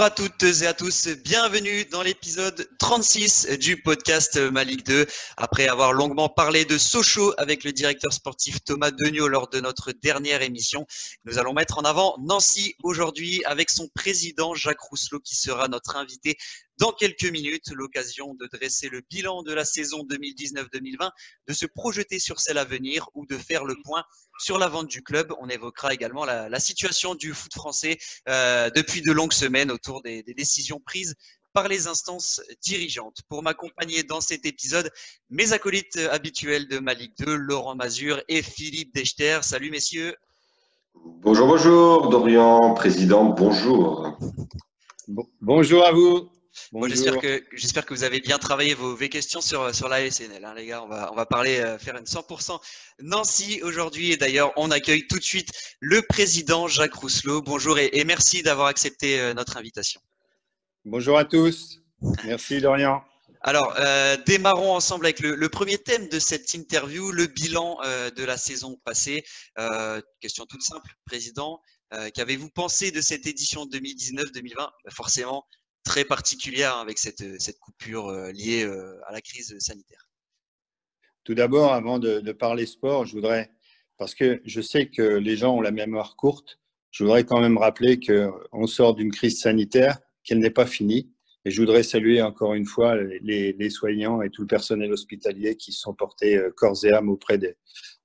Bonjour à toutes et à tous, bienvenue dans l'épisode 36 du podcast Ma Ligue 2. Après avoir longuement parlé de Sochaux avec le directeur sportif Thomas Degnaud lors de notre dernière émission, nous allons mettre en avant Nancy aujourd'hui avec son président Jacques Rousselot qui sera notre invité dans quelques minutes. L'occasion de dresser le bilan de la saison 2019-2020, de se projeter sur celle à venir ou de faire le point sur la vente du club. On évoquera également la situation du foot français depuis de longues semaines autour des décisions prises par les instances dirigeantes. Pour m'accompagner dans cet épisode, mes acolytes habituels de ma Ligue 2, Laurent Mazur et Philippe Dechter. Salut messieurs. Bonjour, bonjour, Dorian, président, bonjour. Bonjour à vous. Bon, j'espère que vous avez bien travaillé vos questions sur la SNL, hein, les gars. On va parler, faire une 100% Nancy aujourd'hui. Et d'ailleurs, on accueille tout de suite le président Jacques Rousselot. Bonjour et merci d'avoir accepté notre invitation. Bonjour à tous. Merci Dorian. Alors, démarrons ensemble avec le premier thème de cette interview, le bilan de la saison passée. Question toute simple, président. Qu'avez-vous pensé de cette édition 2019-2020 ? Forcément, très particulière avec cette coupure liée à la crise sanitaire. Tout d'abord, avant de parler sport, parce que je sais que les gens ont la mémoire courte, je voudrais quand même rappeler qu'on sort d'une crise sanitaire, qu'elle n'est pas finie. Et je voudrais saluer encore une fois les soignants et tout le personnel hospitalier qui se sont portés corps et âme auprès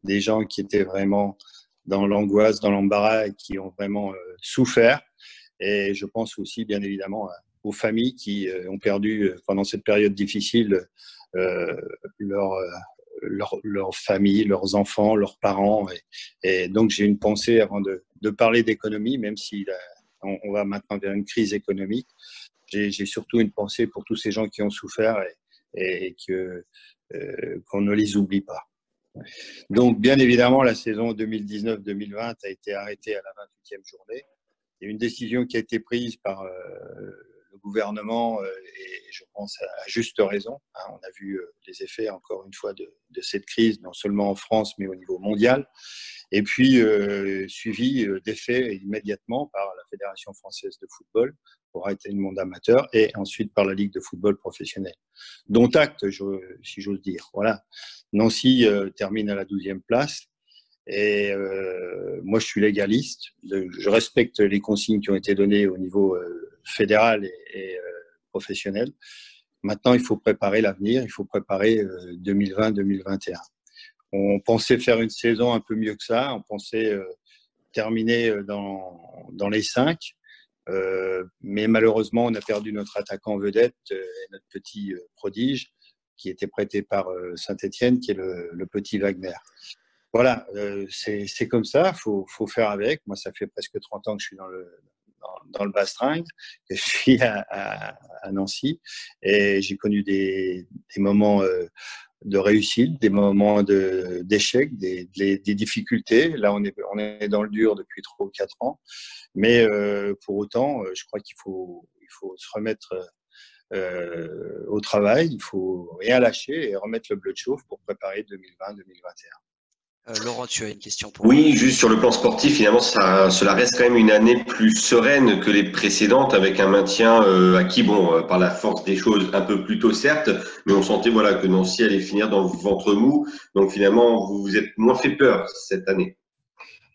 des gens qui étaient vraiment dans l'angoisse, dans l'embarras et qui ont vraiment souffert. Et je pense aussi, bien évidemment, aux familles qui ont perdu pendant cette période difficile leur famille, leurs enfants, leurs parents. Et donc, j'ai une pensée avant de parler d'économie, même si on va maintenant vers une crise économique. J'ai surtout une pensée pour tous ces gens qui ont souffert et qu'on ne les oublie pas. Donc, bien évidemment, la saison 2019-2020 a été arrêtée à la 28e journée. Il y a une décision qui a été prise par le gouvernement et je pense à juste raison. On a vu les effets, encore une fois, de cette crise, non seulement en France, mais au niveau mondial. Et puis, suivi d'effets immédiatement par la Fédération française de football pour arrêter le monde amateur et ensuite par la Ligue de football professionnel. Dont acte, si j'ose dire. Voilà. Nancy termine à la 12e place. Et moi, je suis légaliste. Je respecte les consignes qui ont été données au niveau fédéral et professionnel. Maintenant, il faut préparer l'avenir. Il faut préparer 2020-2021. On pensait faire une saison un peu mieux que ça. On pensait terminer dans les 5. Mais malheureusement, on a perdu notre attaquant vedette et notre petit prodige qui était prêté par Saint-Etienne, qui est le petit Wagner. Voilà, c'est comme ça, faut faire avec. Moi, ça fait presque 30 ans que je suis dans le Bastringue, que je suis à Nancy, et j'ai connu des moments de réussite, des moments d'échec, des difficultés. Là, on est dans le dur depuis 3 ou 4 ans, mais pour autant, je crois qu'il faut se remettre au travail, il faut rien lâcher et remettre le bleu de chauffe pour préparer 2020-2021. Laurent, tu as une question pour moi? Oui, juste sur le plan sportif, finalement, cela reste quand même une année plus sereine que les précédentes, avec un maintien acquis, par la force des choses un peu plus tôt, certes, mais on sentait voilà que Nancy allait finir dans le ventre mou. Donc finalement, vous vous êtes moins fait peur cette année.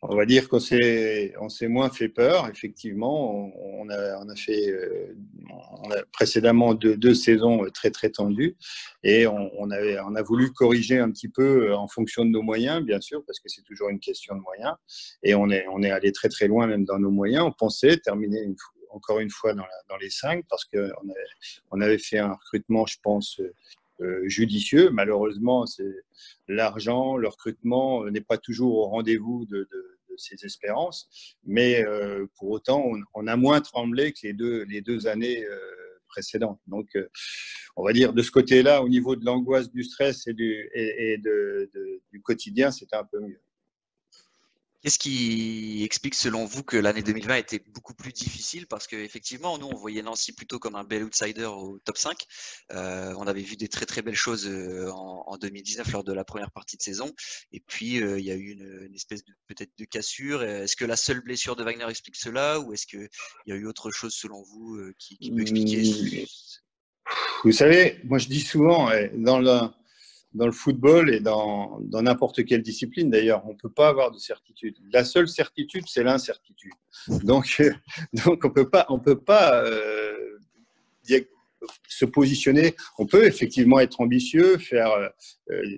On va dire qu'on s'est moins fait peur. Effectivement, on a fait précédemment deux saisons très très tendues et on a voulu corriger un petit peu en fonction de nos moyens, bien sûr, parce que c'est toujours une question de moyens. Et on est allé très très loin même dans nos moyens. On pensait terminer encore une fois dans les 5 parce qu'on avait fait un recrutement, je pense, judicieux. Malheureusement, l'argent, le recrutement n'est pas toujours au rendez-vous de ses espérances, mais pour autant, on a moins tremblé que les deux années précédentes. Donc, on va dire de ce côté-là, au niveau de l'angoisse, du stress et du quotidien, c'était un peu mieux. Qu'est-ce qui explique selon vous que l'année 2020 était beaucoup plus difficile? Parce qu'effectivement, nous, on voyait Nancy plutôt comme un bel outsider au top 5. On avait vu des très très belles choses en 2019 lors de la première partie de saison. Et puis, il y a eu une espèce de peut-être de cassure. Est-ce que la seule blessure de Wagner explique cela ou est-ce qu'il y a eu autre chose selon vous qui peut expliquer Vous savez, moi je dis souvent, dans le football et dans n'importe quelle discipline d'ailleurs, on ne peut pas avoir de certitude. La seule certitude, c'est l'incertitude. Donc, on peut pas se positionner. On peut effectivement être ambitieux, faire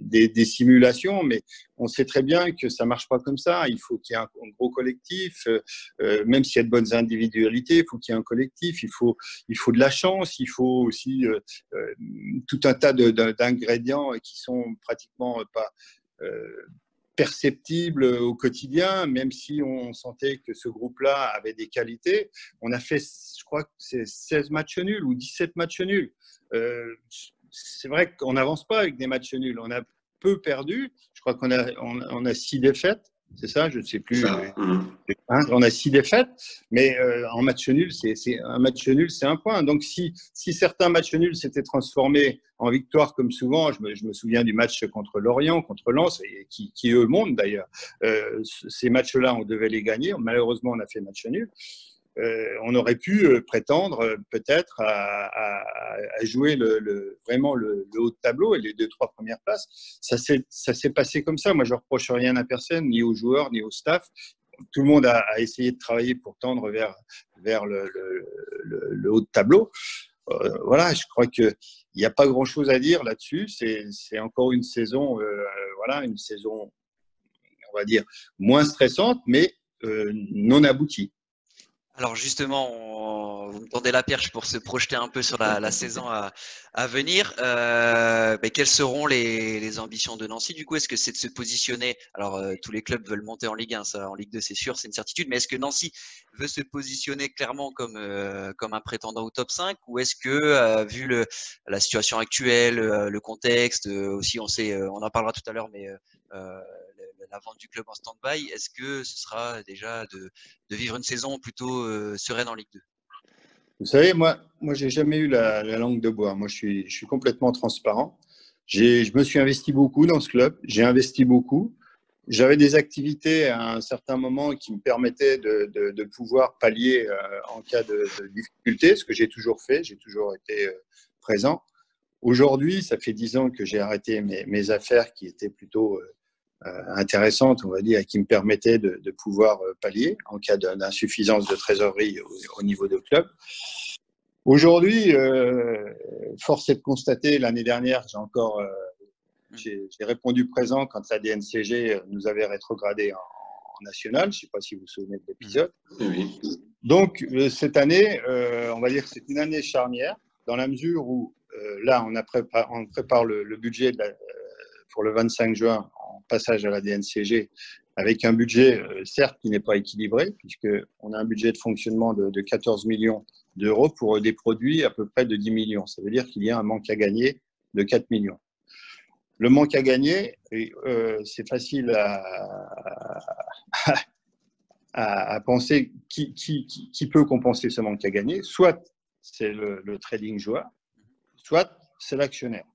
des simulations, mais on sait très bien que ça ne marche pas comme ça. Il faut qu'il y ait un gros collectif, même s'il y a de bonnes individualités, il faut qu'il y ait un collectif, il faut de la chance, il faut aussi tout un tas d'ingrédients qui sont pratiquement pas perceptible au quotidien, même si on sentait que ce groupe-là avait des qualités. On a fait, je crois que c'est 16 matchs nuls ou 17 matchs nuls. C'est vrai qu'on n'avance pas avec des matchs nuls. On a peu perdu. Je crois qu'on a 6 défaites. C'est ça, je ne sais plus. On a 6 défaites, mais en match nul, un match nul, c'est un point. Donc, si certains matchs nuls s'étaient transformés en victoire, comme souvent, je me souviens du match contre Lorient, contre Lens, et qui eux montent d'ailleurs. Ces matchs-là, on devait les gagner. Malheureusement, on a fait match nul. On aurait pu prétendre peut-être à jouer vraiment le haut de tableau et les 2-3 premières places. Ça s'est passé comme ça. Moi, je ne reproche rien à personne, ni aux joueurs, ni au staff. Tout le monde a essayé de travailler pour tendre vers le haut de tableau. Voilà, je crois qu'il n'y a pas grand-chose à dire là-dessus. C'est encore une saison, une saison, on va dire, moins stressante, mais non aboutie. Alors justement, vous me tendez la perche pour se projeter un peu sur la saison à venir. Quelles seront les ambitions de Nancy du coup? Est-ce que c'est de se positionner? Alors tous les clubs veulent monter en Ligue 1, ça, en Ligue 2 c'est sûr, c'est une certitude. Mais est-ce que Nancy veut se positionner clairement comme un prétendant au top 5? Ou est-ce que vu la situation actuelle, le contexte, aussi on sait, on en parlera tout à l'heure, mais la vente du club en stand-by, est-ce que ce sera déjà de vivre une saison plutôt sereine en Ligue 2? Vous savez, moi j'ai jamais eu la langue de bois. Moi, je suis complètement transparent. Je me suis investi beaucoup dans ce club. J'ai investi beaucoup. J'avais des activités à un certain moment qui me permettaient de pouvoir pallier en cas de difficulté, ce que j'ai toujours fait. J'ai toujours été présent. Aujourd'hui, ça fait 10 ans que j'ai arrêté mes affaires qui étaient plutôt intéressantes, on va dire, et qui me permettaient de pouvoir pallier en cas d'insuffisance de trésorerie au niveau de club. Aujourd'hui, force est de constater, l'année dernière, j'ai répondu présent quand la DNCG nous avait rétrogradé en national. Je ne sais pas si vous vous souvenez de l'épisode. Oui. Donc, cette année, on va dire que c'est une année charnière, dans la mesure où, là, on prépare le budget pour le 25 juin en passage à la DNCG, avec un budget, certes, qui n'est pas équilibré, puisqu'on a un budget de fonctionnement de 14 millions d'euros pour des produits à peu près de 10 millions. Ça veut dire qu'il y a un manque à gagner de 4 millions. Le manque à gagner, c'est facile à penser qui peut compenser ce manque à gagner. Soit c'est le trading joueur, soit c'est l'actionnaire.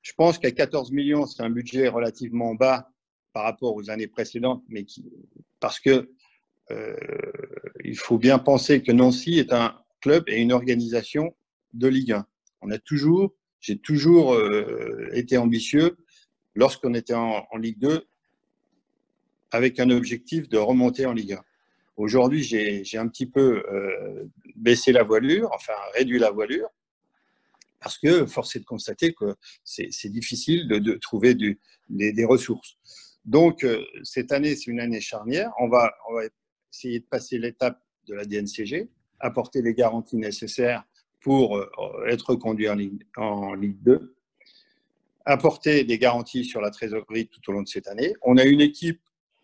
Je pense qu'à 14 millions, c'est un budget relativement bas par rapport aux années précédentes, mais parce que il faut bien penser que Nancy est un club et une organisation de Ligue 1. J'ai toujours été ambitieux lorsqu'on était en Ligue 2 avec un objectif de remonter en Ligue 1. Aujourd'hui, j'ai un petit peu baissé la voilure, enfin réduit la voilure, parce que force est de constater que c'est difficile de trouver des ressources. Donc, cette année, c'est une année charnière. On va essayer de passer l'étape de la DNCG, apporter les garanties nécessaires pour être reconduit en Ligue 2, apporter des garanties sur la trésorerie tout au long de cette année. On a une équipe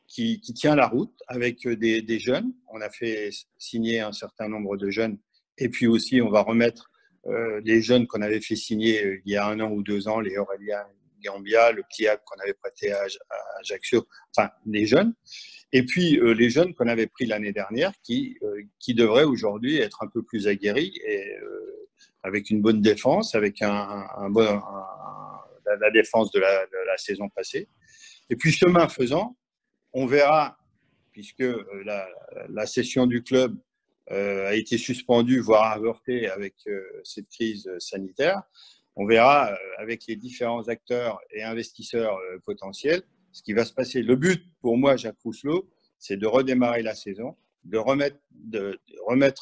qui tient la route avec des jeunes. On a fait signer un certain nombre de jeunes. Et puis aussi, on va remettre les jeunes qu'on avait fait signer il y a 1 an ou 2 ans, les Aurélien Gambia, le petit Hague qu'on avait prêté à Ajaccio, enfin les jeunes. Et puis les jeunes qu'on avait pris l'année dernière qui devraient aujourd'hui être un peu plus aguerris et avec une bonne défense, avec la défense de la saison passée. Et puis chemin faisant, on verra, puisque la session du club a été suspendue, voire avortée avec cette crise sanitaire, on verra avec les différents acteurs et investisseurs potentiels ce qui va se passer. Le but pour moi, Jacques Rousselot, c'est de redémarrer la saison, de remettre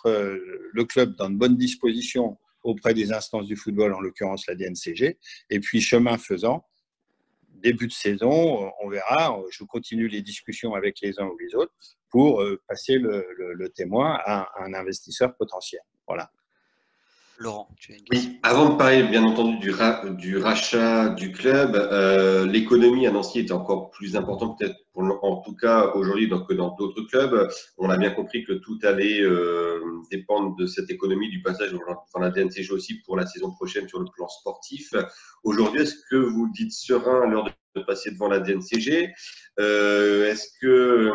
le club dans de bonnes dispositions auprès des instances du football, en l'occurrence la DNCG, et puis chemin faisant, début de saison, on verra, je continue les discussions avec les uns ou les autres pour passer le témoin à un investisseur potentiel. Voilà. Laurent, tu as une question. Oui, avant de parler bien entendu du rachat du club, l'économie à Nancy est encore plus importante peut-être en tout cas aujourd'hui que dans d'autres clubs. On a bien compris que tout allait dépendre de cette économie, du passage dans la DNCG aussi pour la saison prochaine sur le plan sportif. Aujourd'hui, est-ce que vous dites serein à l'heure de passer devant la DNCG? Est-ce que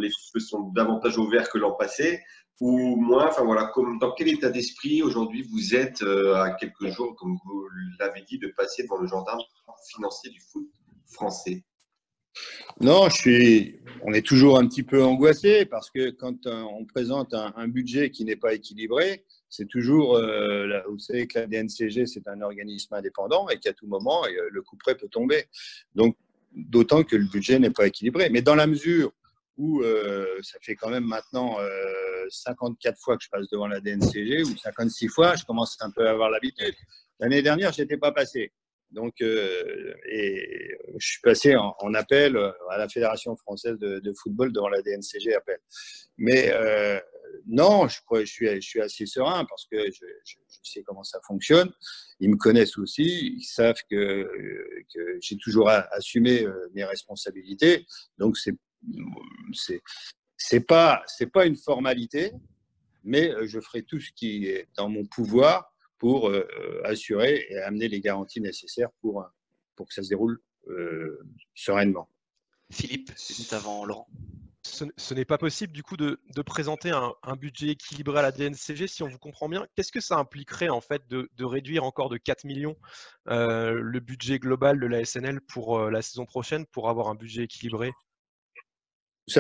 les feux sont davantage ouverts que l'an passé? Ou moins, enfin voilà, dans quel état d'esprit aujourd'hui vous êtes à quelques jours, comme vous l'avez dit, de passer devant le gendarme financier du foot français? Non, on est toujours un petit peu angoissé parce que quand on présente un budget qui n'est pas équilibré, c'est toujours, vous savez que la DNCG, c'est un organisme indépendant et qu'à tout moment, le couperet peut tomber. Donc, d'autant que le budget n'est pas équilibré. Mais dans la mesure où ça fait quand même maintenant 54 fois que je passe devant la DNCG ou 56 fois, je commence un peu à avoir l'habitude. L'année dernière, je n'étais pas passé. Donc, et je suis passé en appel à la Fédération française de football devant la DNCG appel. Mais non, je suis assez serein parce que je sais comment ça fonctionne. Ils me connaissent aussi, ils savent que j'ai toujours assumé mes responsabilités. Donc, c'est pas une formalité, mais je ferai tout ce qui est dans mon pouvoir pour assurer et amener les garanties nécessaires pour que ça se déroule sereinement. Philippe, juste avant Laurent. Ce n'est pas possible du coup de présenter un budget équilibré à la DNCG, si on vous comprend bien. Qu'est-ce que ça impliquerait en fait de réduire encore de 4 millions le budget global de la SNL pour la saison prochaine pour avoir un budget équilibré? Vous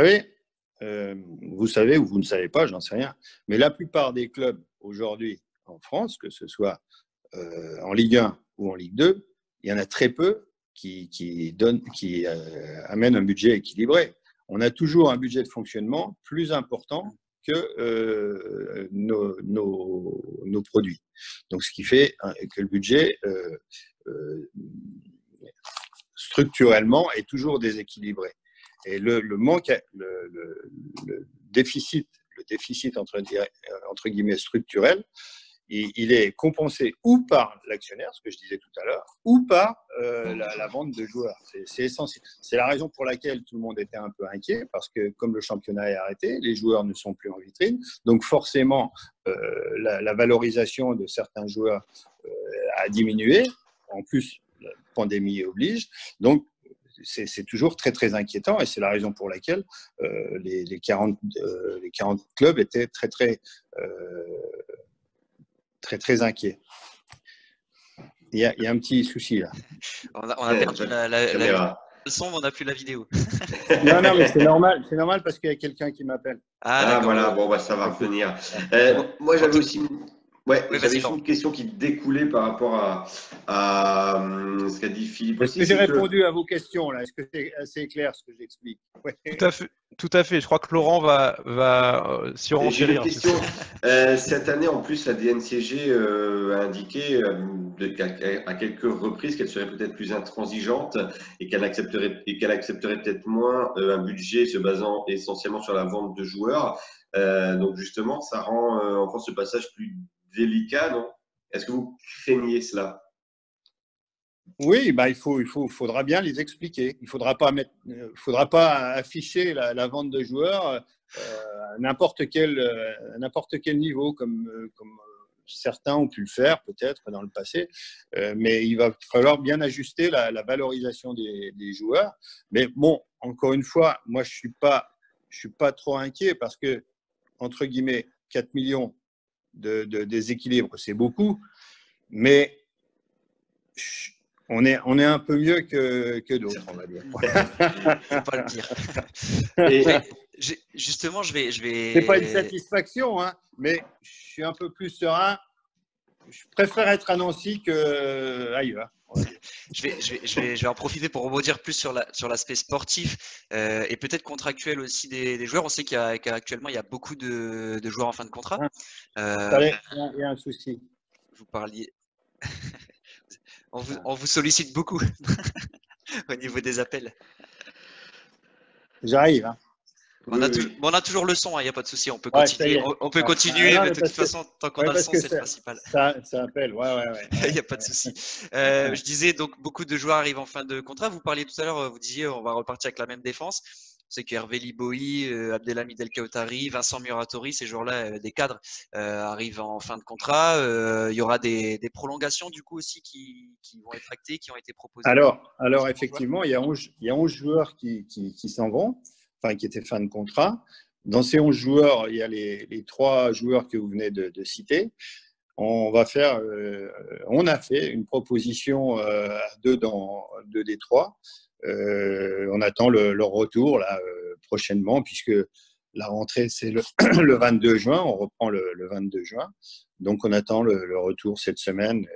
savez ou vous ne savez pas, j'en sais rien, mais la plupart des clubs aujourd'hui en France, que ce soit en Ligue 1 ou en Ligue 2, il y en a très peu qui amènent un budget équilibré. On a toujours un budget de fonctionnement plus important que nos produits. Donc, ce qui fait que le budget structurellement est toujours déséquilibré. Et le déficit entre guillemets structurel, il est compensé ou par l'actionnaire, ce que je disais tout à l'heure, ou par la vente de joueurs. C'est essentiel. C'est la raison pour laquelle tout le monde était un peu inquiet, parce que comme le championnat est arrêté, les joueurs ne sont plus en vitrine. Donc forcément, la valorisation de certains joueurs a diminué. En plus, la pandémie oblige. Donc, c'est toujours très, très inquiétant et c'est la raison pour laquelle les 40 clubs étaient très, très inquiets. Il y a un petit souci là. On a perdu la son, mais on n'a plus la vidéo. Non, mais c'est normal parce qu'il y a quelqu'un qui m'appelle. Ah voilà, bon, bah, ça va revenir. Moi, j'avais aussi une question qui découlait par rapport à ce qu'a dit Philippe aussi. Est-ce que j'ai répondu à vos questions là? Est-ce que c'est assez clair ce que j'explique? Ouais. Tout à fait. Je crois que Laurent va surenchérir. J'ai une question. Cette année, en plus, la DNCG a indiqué à quelques reprises qu'elle serait peut-être plus intransigeante et qu'elle accepterait peut-être moins un budget se basant essentiellement sur la vente de joueurs. Donc justement, ça rend encore ce passage plus délicat, non? Est-ce que vous craignez cela? Oui, il faudra bien les expliquer. Il ne faudra pas afficher la vente de joueurs à n'importe quel niveau, comme certains ont pu le faire peut-être dans le passé, mais il va falloir bien ajuster la valorisation des joueurs. Mais bon, encore une fois, moi je suis pas trop inquiet parce que, entre guillemets, 4 millions de déséquilibre, c'est beaucoup, mais on est un peu mieux que d'autres, on va dire. Faut pas le dire. Justement, je vais. C'est pas une satisfaction, hein, mais je suis un peu plus serein. Je préfère être à Nancy qu'ailleurs. Je vais en profiter pour rebondir plus sur l'aspect sportif et peut-être contractuel aussi des joueurs. On sait qu'actuellement, il y a beaucoup de joueurs en fin de contrat. Il y a un souci. Vous parliez. On vous sollicite beaucoup au niveau des appels. J'arrive. Hein. On a toujours le son, il n'y a pas de souci. On peut continuer, on peut continuer mais de toute façon, tant qu'on a le son, c'est le principal. Ça appelle, ouais. Il n'y a pas de souci. Je disais, donc, beaucoup de joueurs arrivent en fin de contrat. Vous parliez tout à l'heure, vous disiez, on va repartir avec la même défense. C'est qu'Hervé Liboui, Abdelhamid El Kaoutari, Vincent Muratori, ces joueurs-là, des cadres, arrivent en fin de contrat. Il y aura des prolongations du coup aussi qui vont être actées, qui ont été proposées. Alors effectivement, il y a 11 joueurs qui s'en vont, enfin qui étaient fin de contrat. Dans ces 11 joueurs, il y a les 3 joueurs que vous venez de citer. On a fait une proposition à 2 des 3. On attend leur retour là, prochainement, puisque la rentrée, c'est le 22 juin. On reprend le 22 juin. Donc, on attend le retour cette semaine.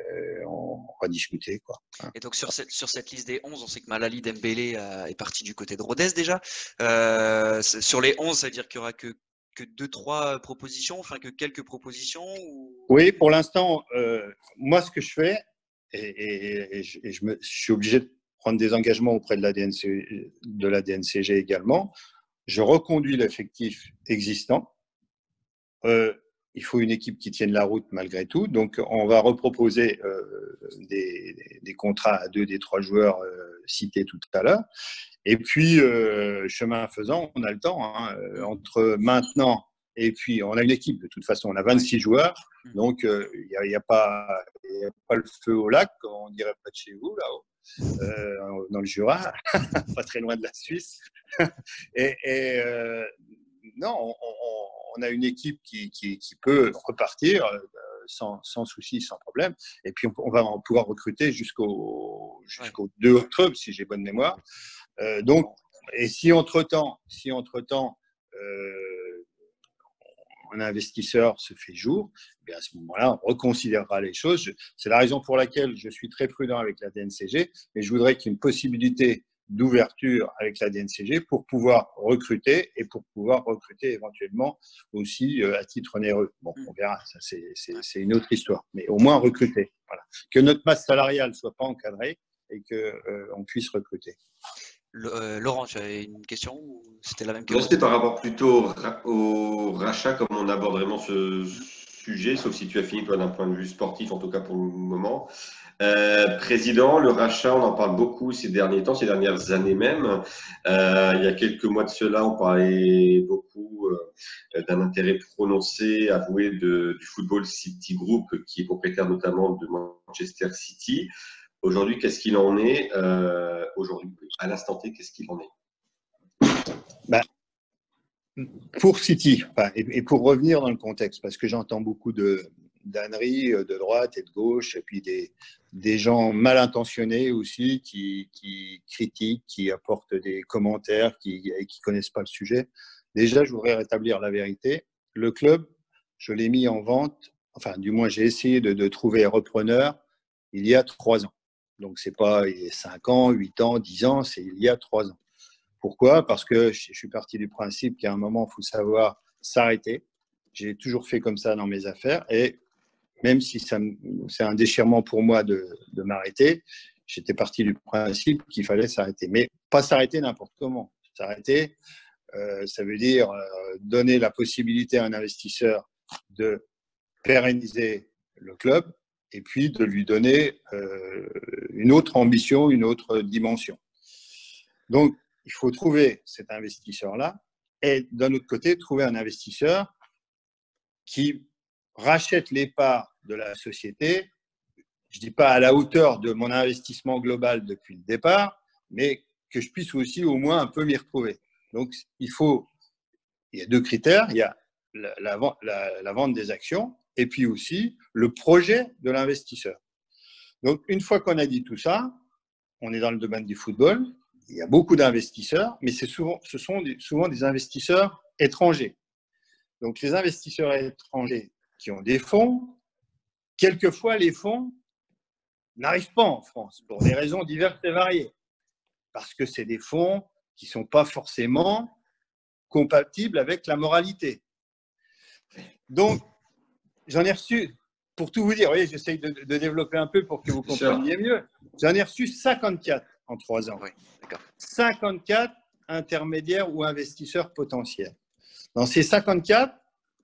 On va discuter, quoi. Et donc, sur cette liste des 11, on sait que Malali Dembélé est parti du côté de Rodez déjà. Sur les 11, ça veut dire qu'il n'y aura que 2-3 propositions, enfin que quelques propositions Oui, pour l'instant, moi, ce que je fais, et je suis obligé de prendre des engagements auprès de la DNCG également, je reconduis l'effectif existant. Il faut une équipe qui tienne la route malgré tout. Donc, on va reproposer des contrats à 2 des 3 joueurs cités tout à l'heure. Et puis, chemin faisant, on a le temps. Hein, entre maintenant et puis, on a une équipe de toute façon. On a 26 joueurs. Donc, il n'y a pas le feu au lac, on dirait pas de chez vous, là-haut. Dans le Jura, pas très loin de la Suisse. Non, on a une équipe qui peut repartir sans souci, sans problème. Et puis, on va pouvoir recruter jusqu'au 2 octobre, si j'ai bonne mémoire. Donc, et si entre-temps, un investisseur se fait jour, bien à ce moment-là, on reconsidérera les choses. C'est la raison pour laquelle je suis très prudent avec la DNCG, mais je voudrais qu'il y ait une possibilité d'ouverture avec la DNCG pour pouvoir recruter et pour pouvoir recruter éventuellement aussi à titre onéreux. Bon, on verra, ça c'est une autre histoire, mais au moins recruter. Voilà. Que notre masse salariale ne soit pas encadrée et qu'on puisse recruter. Laurent, tu avais une question ou c'était la même question? Non, c'était par rapport plutôt au rachat, comme on aborde vraiment ce sujet, sauf si tu as fini toi d'un point de vue sportif, en tout cas pour le moment. Président, le rachat, on en parle beaucoup ces derniers temps, ces dernières années même. Il y a quelques mois de cela, on parlait beaucoup d'un intérêt prononcé, avoué du Football City Group, qui est propriétaire notamment de Manchester City. Aujourd'hui, qu'est-ce qu'il en est aujourd'hui, à l'instant T, qu'est-ce qu'il en est Pour City, et pour revenir dans le contexte, parce que j'entends beaucoup d'âneries de droite et de gauche, et puis des gens mal intentionnés aussi qui critiquent, qui apportent des commentaires, qui ne connaissent pas le sujet. Déjà, je voudrais rétablir la vérité. Le club, je l'ai mis en vente, enfin, du moins, j'ai essayé de trouver repreneur il y a 3 ans. Donc, ce n'est pas 5 ans, 8 ans, 10 ans, c'est il y a 3 ans. Pourquoi? Parce que je suis parti du principe qu'à un moment, il faut savoir s'arrêter. J'ai toujours fait comme ça dans mes affaires. Et même si c'est un déchirement pour moi de m'arrêter, j'étais parti du principe qu'il fallait s'arrêter. Mais pas s'arrêter n'importe comment. S'arrêter, ça veut dire donner la possibilité à un investisseur de pérenniser le club et puis de lui donner une autre ambition, une autre dimension. Donc, il faut trouver cet investisseur-là et d'un autre côté, trouver un investisseur qui rachète les parts de la société, je ne dis pas à la hauteur de mon investissement global depuis le départ, mais que je puisse aussi au moins un peu m'y retrouver. Donc, il y a 2 critères. Il y a la vente des actions et puis aussi le projet de l'investisseur. Donc, une fois qu'on a dit tout ça, on est dans le domaine du football. Il y a beaucoup d'investisseurs, mais ce sont souvent des investisseurs étrangers. Donc, les investisseurs étrangers qui ont des fonds, quelquefois, les fonds n'arrivent pas en France pour des raisons diverses et variées. Parce que c'est des fonds qui ne sont pas forcément compatibles avec la moralité. Donc, j'en ai reçu, pour tout vous dire, oui, j'essaye de développer un peu pour que vous compreniez mieux. J'en ai reçu 54 en 3 ans. Oui, d'accord. 54 intermédiaires ou investisseurs potentiels. Dans ces 54,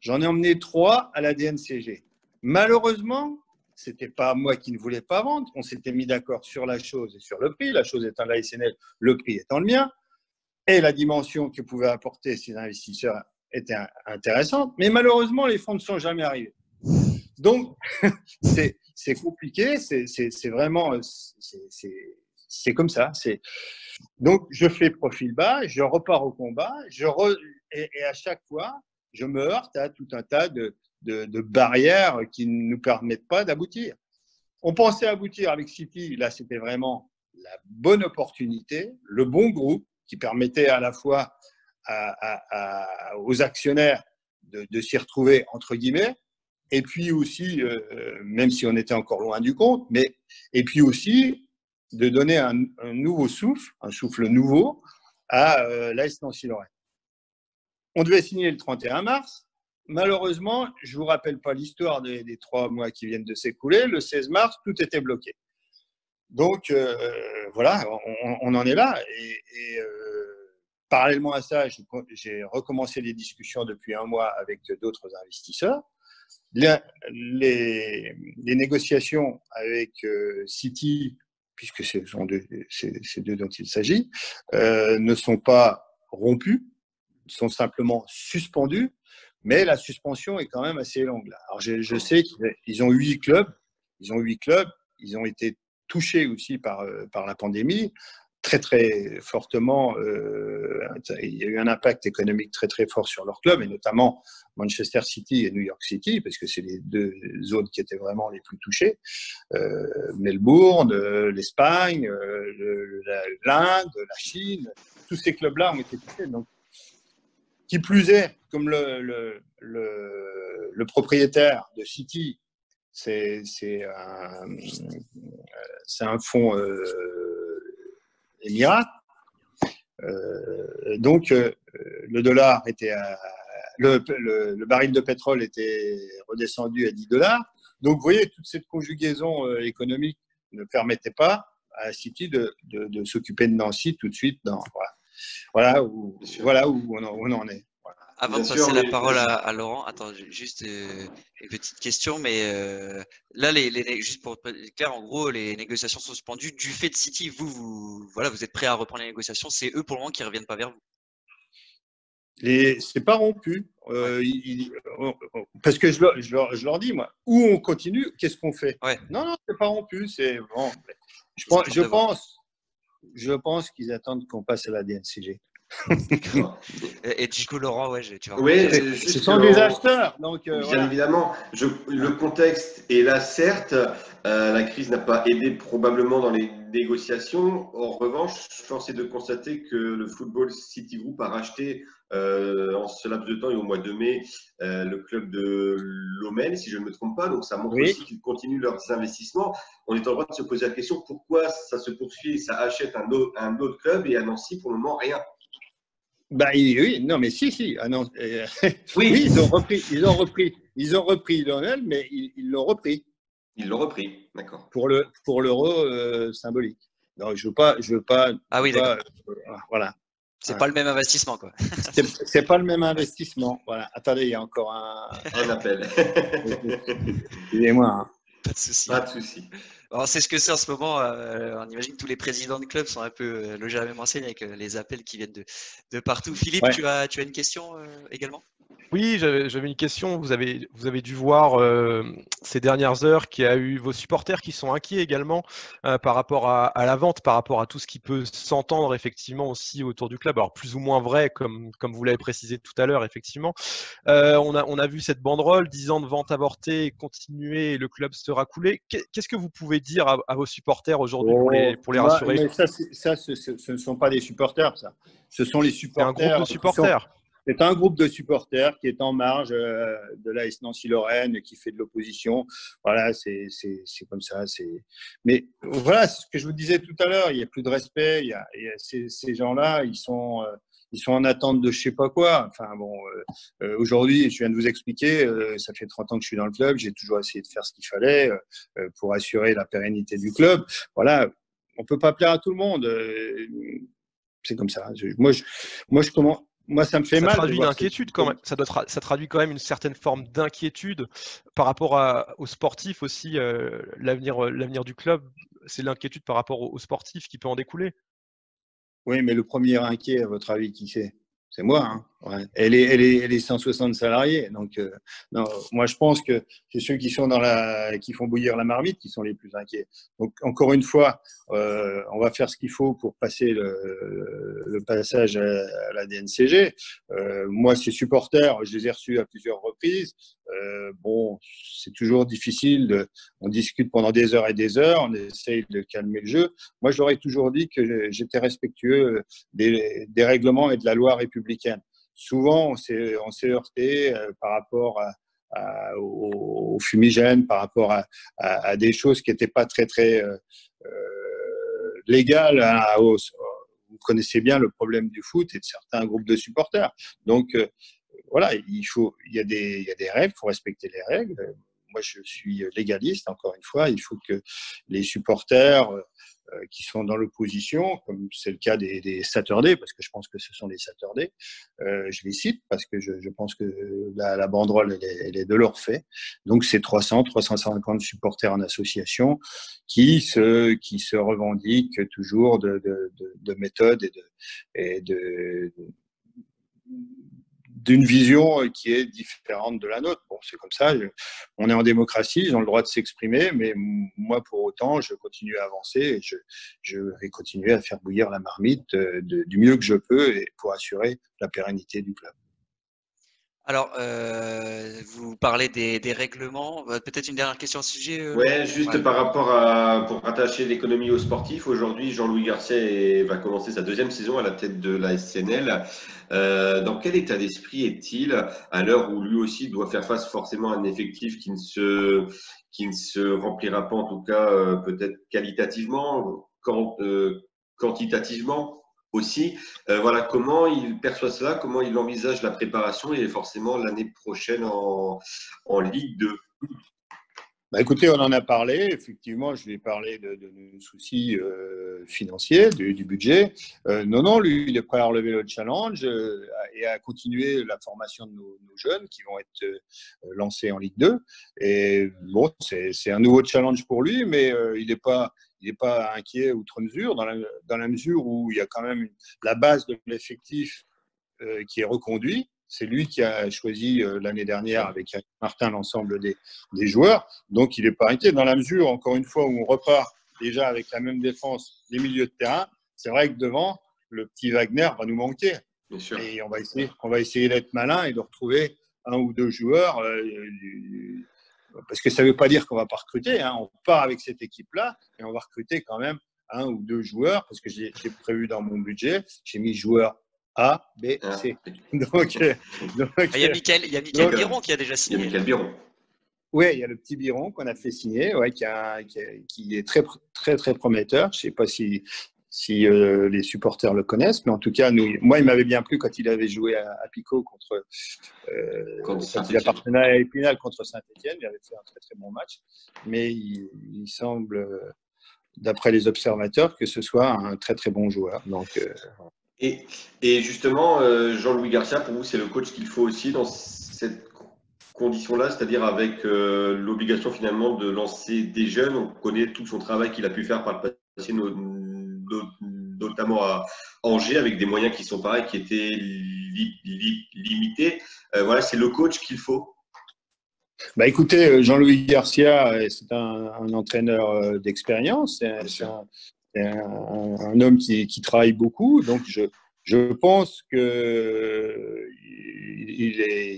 j'en ai emmené 3 à la DNCG. Malheureusement, ce n'était pas moi qui ne voulais pas vendre. On s'était mis d'accord sur la chose et sur le prix. La chose étant la SNL, le prix étant le mien. Et la dimension que pouvaient apporter ces investisseurs était intéressante. Mais malheureusement, les fonds ne sont jamais arrivés. Donc, c'est compliqué. C'est vraiment… C'est comme ça. Donc, je fais profil bas, je repars au combat, et à chaque fois, je me heurte à tout un tas de barrières qui ne nous permettent pas d'aboutir. On pensait aboutir avec City, là, c'était vraiment la bonne opportunité, le bon groupe qui permettait à la fois aux actionnaires de s'y retrouver, entre guillemets, et puis aussi, même si on était encore loin du compte, et puis aussi de donner un nouveau souffle, un souffle nouveau à l'AS Nancy-Lorraine. On devait signer le 31 mars. Malheureusement, je ne vous rappelle pas l'histoire des 3 mois qui viennent de s'écouler. Le 16 mars, tout était bloqué. Donc, voilà, on en est là. Et parallèlement à ça, j'ai recommencé les discussions depuis 1 mois avec d'autres investisseurs. Les négociations avec City, puisque c'est d'eux dont il s'agit, ne sont pas rompues, sont simplement suspendues, mais la suspension est quand même assez longue. Là. Alors je sais qu'ils ont 8 clubs, ils ont été touchés aussi par la pandémie, très très fortement. Il y a eu un impact économique très très fort sur leur club, et notamment Manchester City et New York City, parce que c'est les 2 zones qui étaient vraiment les plus touchées. Melbourne, l'Espagne, l'Inde, la Chine, tous ces clubs-là ont été touchés. Donc, qui plus est, comme le propriétaire de City, c'est un fonds émirat. Donc, le dollar était le baril de pétrole était redescendu à $10. Donc, vous voyez, toute cette conjugaison économique ne permettait pas à City de s'occuper de Nancy tout de suite. Voilà où on en est. Voilà. Avant de passer la parole à Laurent, attends, juste une petite question, mais là, juste pour être clair, en gros, les négociations sont suspendues du fait de City. Vous êtes prêt à reprendre les négociations. C'est eux pour le moment qui ne reviennent pas vers vous. C'est pas rompu. Parce que je leur dis, moi, où on continue, qu'est-ce qu'on fait? Ouais. Non, c'est pas rompu. C'est bon. Je pense qu'ils attendent qu'on passe à la DNCG. Et du coup, Laurent, tu vas. Oui, ce sont des acheteurs. Donc, bien évidemment, le contexte est là, certes. La crise n'a pas aidé probablement dans les négociations. En revanche, force est de constater que le Football City Group a racheté en ce laps de temps et au mois de mai le club de Lommel, si je ne me trompe pas. Donc, ça montre aussi qu'ils continuent leurs investissements. On est en train de se poser la question pourquoi ça se poursuit et ça achète un autre club, et à Nancy, pour le moment, rien. Bah oui, non, mais si. Ah non, oui, ils ont repris Lionel, mais ils l'ont repris. Ils l'ont repris, d'accord. Pour l'euro symbolique. Donc je veux pas. Ah oui, d'accord. Voilà. C'est pas le même investissement, quoi. C'est pas le même investissement. Voilà. Attendez, il y a encore un appel. Excusez-moi. Hein. Pas de souci. Alors, c'est ce que c'est en ce moment. On imagine que tous les présidents de clubs sont un peu logés à la même enseigne avec les appels qui viennent de partout. Philippe, tu as une question également? Oui, j'avais une question. Vous avez dû voir ces dernières heures qu'il y a eu vos supporters qui sont inquiets également par rapport à la vente, par rapport à tout ce qui peut s'entendre effectivement aussi autour du club. Alors plus ou moins vrai, comme vous l'avez précisé tout à l'heure, effectivement. On a vu cette banderole, 10 ans de vente avortée, continuer et le club sera coulé. Qu'est-ce que vous pouvez dire à vos supporters aujourd'hui Oh, pour les rassurer? mais ce ne sont pas des supporters, ça. Ce sont les C'est un groupe de supporters qui sont. supporters. C'est un groupe de supporters qui est en marge de l'AS Nancy-Lorraine, qui fait de l'opposition. Voilà, c'est comme ça. Mais voilà, c'est ce que je vous disais tout à l'heure. Il n'y a plus de respect. Ces gens-là, ils sont en attente de je sais pas quoi. Enfin bon, aujourd'hui, je viens de vous expliquer, ça fait 30 ans que je suis dans le club. J'ai toujours essayé de faire ce qu'il fallait pour assurer la pérennité du club. Voilà, on peut pas plaire à tout le monde. C'est comme ça. Moi, ça me fait Ça mal de traduit une voir inquiétude quand même. Ça traduit quand même une certaine forme d'inquiétude par rapport aux sportifs aussi. L'avenir du club, c'est l'inquiétude par rapport aux sportifs qui peut en découler. Oui, mais le premier inquiet, à votre avis, qui c'est? C'est moi. Hein. Ouais. Elle est 160 salariés. Donc, non, moi, je pense que c'est ceux qui sont qui font bouillir la marmite qui sont les plus inquiets. Donc, encore une fois, on va faire ce qu'il faut pour passer le passage à la DNCG. Moi, ces supporters, je les ai reçus à plusieurs reprises. Bon, c'est toujours difficile. On discute pendant des heures et des heures. On essaye de calmer le jeu. Moi, je leur ai toujours dit que j'étais respectueux des règlements et de la loi républicaine. Souvent, on s'est heurté par rapport aux fumigènes, par rapport à des choses qui n'étaient pas très légales. Hein, vous connaissez bien le problème du foot et de certains groupes de supporters. Donc, voilà, il y a des règles, il faut respecter les règles. Moi, je suis légaliste, encore une fois. Il faut que les supporters qui sont dans l'opposition, comme c'est le cas des Saturdays, parce que je pense que ce sont les Saturdays, je les cite parce que je pense que la banderole, elle est de leur fait. Donc, c'est 350 supporters en association qui se revendiquent toujours de méthodes et d'une vision qui est différente de la nôtre. Bon, c'est comme ça, on est en démocratie, ils ont le droit de s'exprimer, mais moi, pour autant, je continue à avancer et je vais continuer à faire bouillir la marmite du mieux que je peux et pour assurer la pérennité du club. Alors, vous parlez des règlements. Peut-être une dernière question au sujet. Ouais, juste Ouais. par rapport pour rattacher l'économie aux sportifs, aujourd'hui, Jean-Louis Garcia va commencer sa deuxième saison à la tête de la SNL. Dans quel état d'esprit est-il à l'heure où lui aussi doit faire face forcément à un effectif qui ne se remplira pas, en tout cas, peut-être qualitativement, quantitativement aussi. Voilà, comment il perçoit cela, comment il envisage la préparation et forcément l'année prochaine en Ligue 2. Bah écoutez, on en a parlé. Effectivement, je lui ai parlé de nos soucis financiers, du budget. Non, lui, il est prêt à relever le challenge et à continuer la formation de nos jeunes qui vont être lancés en Ligue 2. Et bon, c'est un nouveau challenge pour lui, mais il n'est pas inquiet outre mesure dans la mesure où il y a quand même la base de l'effectif qui est reconduit. C'est lui qui a choisi l'année dernière avec Eric Martin l'ensemble des joueurs. Donc, il n'est pas inquiet dans la mesure, encore une fois, où on repart déjà avec la même défense des milieux de terrain. C'est vrai que devant, le petit Wagner va nous manquer. Bien sûr. Et on va essayer d'être malin et de retrouver un ou deux joueurs. Parce que ça ne veut pas dire qu'on ne va pas recruter. Hein. On part avec cette équipe-là et on va recruter quand même un ou deux joueurs parce que j'ai prévu dans mon budget, j'ai mis joueurs A, B, C. Donc, il y a Mickaël Biron qui a déjà signé. Il y a Mickaël Biron. Oui, il y a le petit Biron qu'on a fait signer, qui est très, très, très prometteur. Je ne sais pas si les supporters le connaissent, mais en tout cas, moi, il m'avait bien plu quand il avait joué à Pico quand il appartenait à Épinal contre Saint-Etienne. Il avait fait un très, très bon match. Mais il semble, d'après les observateurs, que ce soit un très, très bon joueur. Donc, Et justement, Jean-Louis Garcia, pour vous, c'est le coach qu'il faut aussi dans cette condition-là, c'est-à-dire avec l'obligation finalement de lancer des jeunes. On connaît tout son travail qu'il a pu faire par le passé, notamment à Angers, avec des moyens qui sont pareils, qui étaient limité. Voilà, c'est le coach qu'il faut. Bah écoutez, Jean-Louis Garcia, c'est un entraîneur d'expérience, c'est un homme qui travaille beaucoup, donc je pense qu'il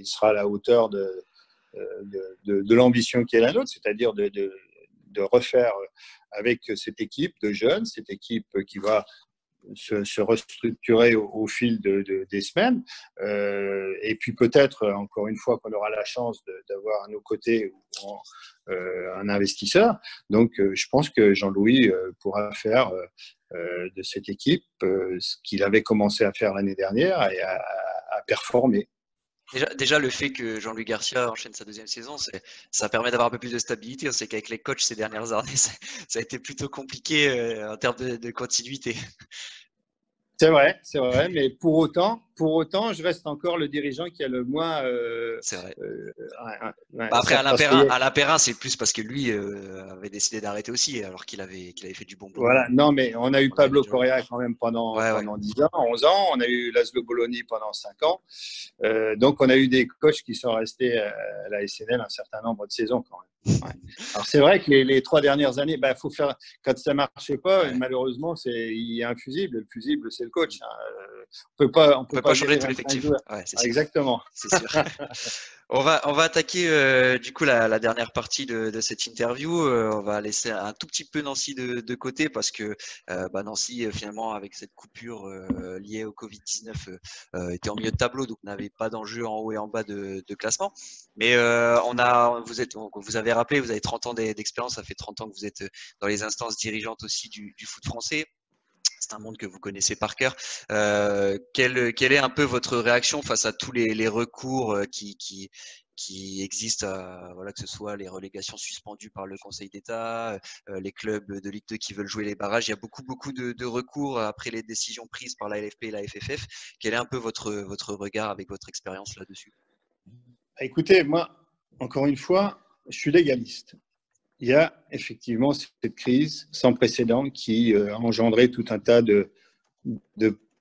sera à la hauteur de l'ambition qui est la nôtre, c'est-à-dire de refaire avec cette équipe de jeunes, cette équipe qui va se restructurer au fil des semaines. Et puis peut-être, encore une fois, qu'on aura la chance d'avoir à nos côtés un investisseur. Donc, je pense que Jean-Louis pourra faire de cette équipe ce qu'il avait commencé à faire l'année dernière et à performer. Déjà, le fait que Jean-Louis Garcia enchaîne sa deuxième saison, ça permet d'avoir un peu plus de stabilité. On sait qu'avec les coachs ces dernières années, ça a été plutôt compliqué en termes de continuité. C'est vrai, mais pour autant, je reste encore le dirigeant qui a le moins. C'est vrai. Après, à l'Impérin, c'est plus parce que lui avait décidé d'arrêter aussi, alors qu'il avait fait du bon boulot. Voilà, non, mais on a eu Pablo Correa quand même pendant 10 ans, 11 ans. On a eu Laszlo Bologna pendant 5 ans. Donc, on a eu des coachs qui sont restés à la SNL un certain nombre de saisons quand même. Ouais. Alors, c'est vrai que les 3 dernières années, faut faire, quand ça ne marchait pas, malheureusement, il y a un fusible. Le fusible, c'est le coach. On ne peut pas changer tout l'effectif. Ouais, exactement. C'est sûr. On va attaquer du coup la dernière partie de cette interview. On va laisser un tout petit peu Nancy de côté parce que Nancy finalement avec cette coupure liée au Covid-19 était en milieu de tableau, donc n'avait pas d'enjeu en haut et en bas de classement. Mais vous avez rappelé, vous avez 30 ans d'expérience, ça fait 30 ans que vous êtes dans les instances dirigeantes aussi du foot français. C'est un monde que vous connaissez par cœur. Quelle est un peu votre réaction face à tous les recours qui existent, que ce soit les relégations suspendues par le Conseil d'État, les clubs de Ligue 2 qui veulent jouer les barrages. Il y a beaucoup de recours après les décisions prises par la LFP et la FFF. Quel est un peu votre regard avec votre expérience là-dessus? Écoutez, moi, encore une fois, je suis légaliste. Il y a effectivement cette crise sans précédent qui a engendré tout un tas de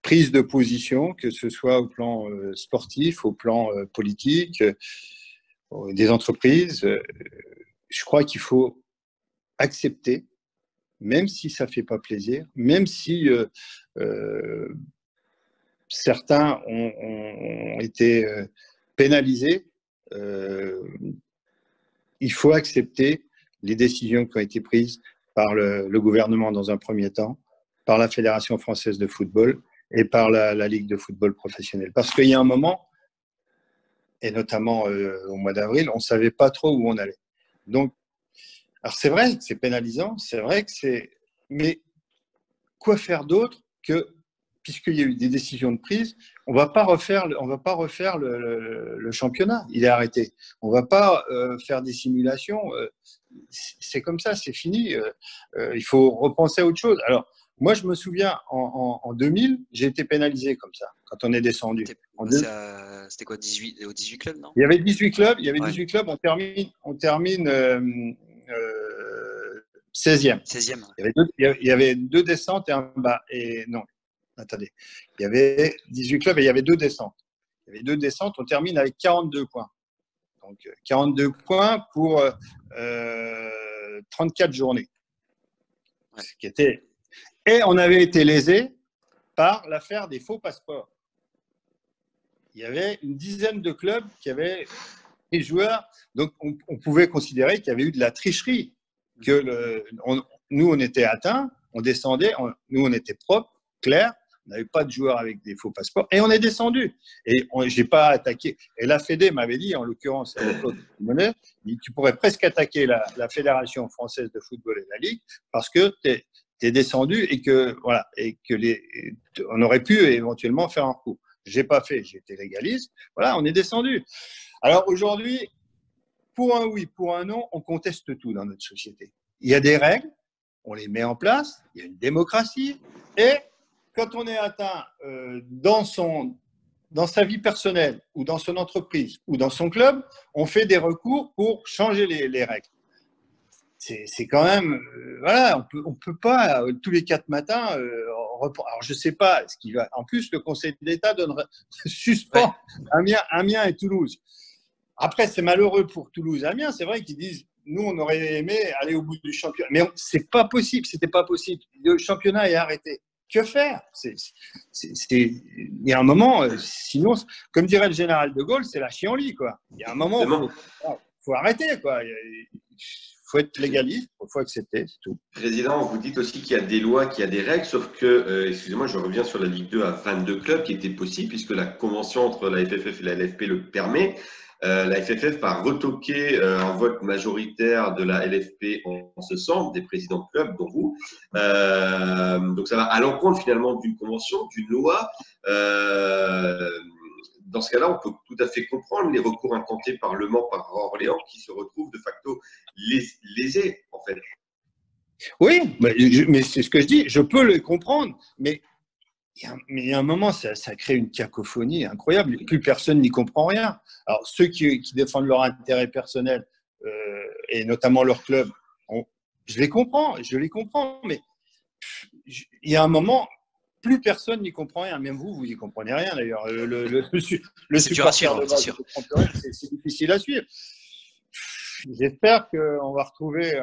prises de position, que ce soit au plan sportif, au plan politique, des entreprises. Je crois qu'il faut accepter, même si ça ne fait pas plaisir, même si certains ont été pénalisés, il faut accepter les décisions qui ont été prises par le gouvernement dans un premier temps, par la Fédération française de football et par la Ligue de football professionnel. Parce qu'il y a un moment, et notamment au mois d'avril, on ne savait pas trop où on allait. Donc, alors c'est vrai que c'est pénalisant, c'est vrai que c'est… Mais quoi faire d'autre que, puisqu'il y a eu des décisions de prise, on ne va pas refaire le championnat, il est arrêté. On ne va pas faire des simulations, c'est comme ça, c'est fini. Il faut repenser à autre chose. Alors, moi, je me souviens, en 2000, j'ai été pénalisé comme ça, quand on est descendu. C'était quoi, 18 clubs, non? Il y avait 18 clubs, on termine 16e. 16e. Il y avait 2 descentes et un bas. Et non, attendez. Il y avait 18 clubs et il y avait 2 descentes. Il y avait 2 descentes, on termine avec 42 points. Donc, 42 points pour 34 journées. Ce qui était… Et on avait été lésé par l'affaire des faux passeports. Il y avait une dizaine de clubs qui avaient des joueurs. Donc, on pouvait considérer qu'il y avait eu de la tricherie. Nous, on était atteints, on descendait, nous, on était propres, clairs. On n'avait pas de joueurs avec des faux passeports et on est descendu. Et je n'ai pas attaqué. Et la Fédé m'avait dit, en l'occurrence, à l'époque, tu pourrais presque attaquer la Fédération française de football et la Ligue parce que tu es descendu et que on aurait pu éventuellement faire un coup. Je n'ai pas fait, j'ai été légaliste. Voilà, on est descendu. Alors aujourd'hui, pour un oui, pour un non, on conteste tout dans notre société. Il y a des règles, on les met en place, il y a une démocratie et quand on est atteint dans sa vie personnelle ou dans son entreprise ou dans son club, on fait des recours pour changer les règles. C'est quand même… voilà, on peut pas, tous les 4 matins, Alors, je ne sais pas ce qui va. En plus, le Conseil d'État suspend Amiens et Toulouse. Après, c'est malheureux pour Toulouse et Amiens. C'est vrai qu'ils disent, nous, on aurait aimé aller au bout du championnat. Mais c'est pas possible. C'était pas possible. Le championnat est arrêté. Que faire? Il y a un moment, sinon, comme dirait le général de Gaulle, c'est la chienlit, quoi. Il y a un moment, il faut arrêter, quoi. Il faut être légaliste, il faut accepter, c'est tout. Président, vous dites aussi qu'il y a des lois, qu'il y a des règles, sauf que, excusez-moi, je reviens sur la Ligue 2 à 22 clubs qui était possible puisque la convention entre la FFF et la LFP le permet. La FFF a retoqué un vote majoritaire de la LFP en ce sens, des présidents de clubs, dont vous. Donc ça va à l'encontre finalement d'une convention, d'une loi. Dans ce cas-là, on peut tout à fait comprendre les recours intentés par Le Mans, par Orléans, qui se retrouvent de facto lésés, en fait. Oui, mais c'est ce que je dis, je peux le comprendre, mais il y a un moment, ça crée une cacophonie incroyable. Plus personne n'y comprend rien. Alors, ceux qui défendent leur intérêt personnel, et notamment leur club, je les comprends, mais il y a un moment, plus personne n'y comprend rien. Même vous n'y comprenez rien d'ailleurs. Le supporter de base, c'est difficile à suivre. J'espère qu'on va retrouver